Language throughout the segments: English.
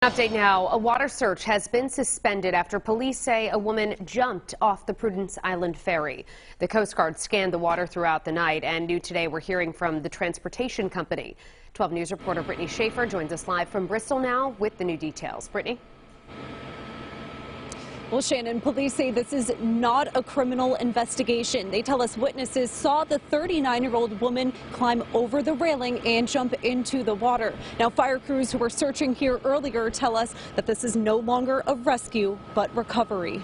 Update now. A water search has been suspended after police say a woman jumped off the Prudence Island ferry. The Coast Guard scanned the water throughout the night, and new today we're hearing from the transportation company. 12 News reporter Brittany Schaefer joins us live from Bristol now with the new details. Brittany? Well, Shannon, police say this is not a criminal investigation. They tell us witnesses saw the 39-year-old woman climb over the railing and jump into the water. Now, fire crews who were searching here earlier tell us that this is no longer a rescue, but recovery.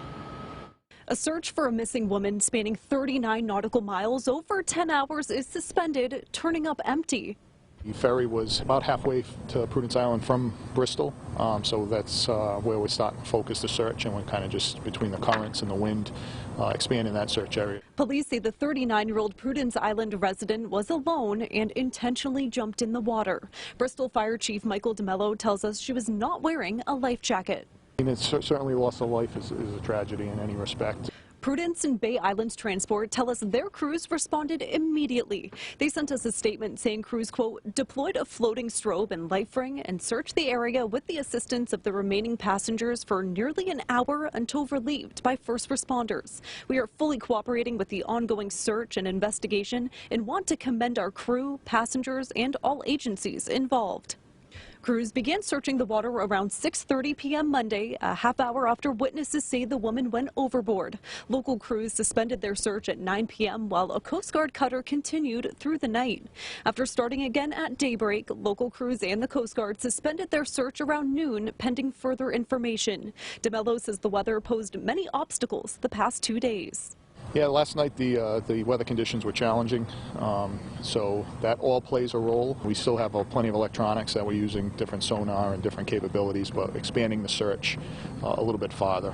A search for a missing woman spanning 39 nautical miles over 10 hours is suspended, turning up empty. The ferry was about halfway to Prudence Island from Bristol, so that's where we're starting to focus the search, and we're kind of just between the currents and the wind expanding that search area. Police say the 39-year-old Prudence Island resident was alone and intentionally jumped in the water. Bristol Fire Chief Michael DeMello tells us she was not wearing a life jacket. It's certainly loss of life is a tragedy in any respect. Prudence and Bay Islands Transport tell us their crews responded immediately. They sent us a statement saying crews, quote, deployed a floating strobe and life ring and searched the area with the assistance of the remaining passengers for nearly an hour until relieved by first responders. We are fully cooperating with the ongoing search and investigation and want to commend our crew, passengers, and all agencies involved. Crews began searching the water around 6:30 p.m. Monday, a half hour after witnesses say the woman went overboard. Local crews suspended their search at 9 p.m. while a Coast Guard cutter continued through the night. After starting again at daybreak, local crews and the Coast Guard suspended their search around noon pending further information. DeMello says the weather posed many obstacles the past 2 days. Yeah, last night the weather conditions were challenging, so that all plays a role. We still have plenty of electronics that we're using, different sonar and different capabilities, but expanding the search a little bit farther.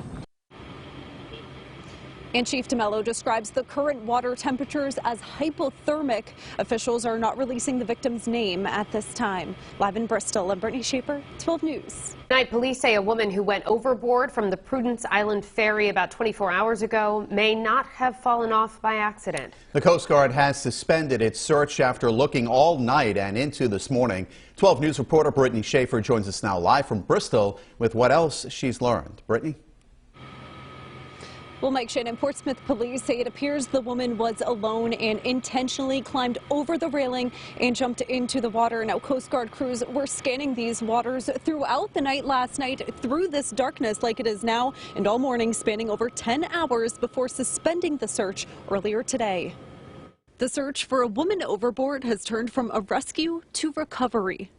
And Chief DeMello describes the current water temperatures as hypothermic. Officials are not releasing the victim's name at this time. Live in Bristol, I'm Brittany Schaefer, 12 News. Tonight, police say a woman who went overboard from the Prudence Island ferry about 24 hours ago may not have fallen off by accident. The Coast Guard has suspended its search after looking all night and into this morning. 12 News reporter Brittany Schaefer joins us now live from Bristol with what else she's learned. Brittany? Well, Mike, Shannon, Portsmouth police say it appears the woman was alone and intentionally climbed over the railing and jumped into the water. Now, Coast Guard crews were scanning these waters throughout the night last night through this darkness like it is now and all morning, spanning over 10 hours before suspending the search earlier today. The search for a woman overboard has turned from a rescue to recovery.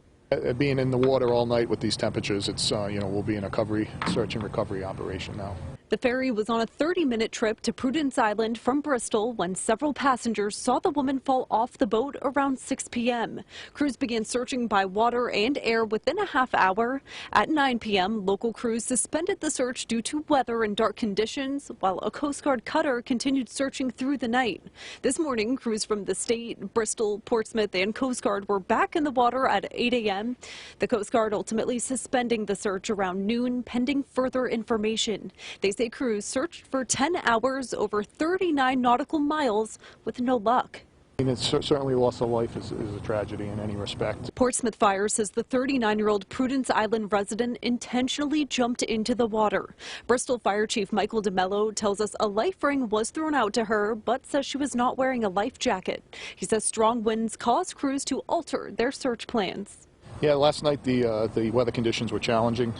Being in the water all night with these temperatures, it's we'll be in a search and recovery operation now. The ferry was on a 30-minute trip to Prudence Island from Bristol when several passengers saw the woman fall off the boat around 6 p.m. Crews began searching by water and air within a half hour. At 9 p.m., local crews suspended the search due to weather and dark conditions, while a Coast Guard cutter continued searching through the night. This morning, crews from the state, Bristol, Portsmouth, and Coast Guard were back in the water at 8 a.m. The Coast Guard ultimately suspending the search around noon pending further information. They say crews searched for 10 hours over 39 nautical miles with no luck. It's certainly loss of life is a tragedy in any respect. Portsmouth Fire says the 39-year-old Prudence Island resident intentionally jumped into the water. Bristol Fire Chief Michael DeMello tells us a life ring was thrown out to her, but says she was not wearing a life jacket. He says strong winds caused crews to alter their search plans. Yeah, last night the weather conditions were challenging,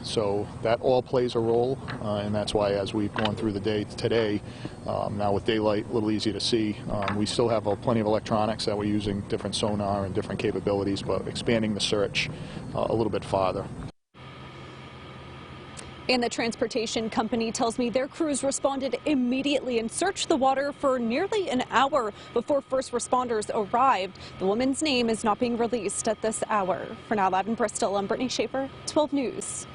so that all plays a role, and that's why as we've gone through the day today, now with daylight a little easier to see, we still have plenty of electronics that we're using, different sonar and different capabilities, but expanding the search a little bit farther. And the transportation company tells me their crews responded immediately and searched the water for nearly an hour before first responders arrived. The woman's name is not being released at this hour. For now, live in Bristol, I'm Brittany Schaefer, 12 News.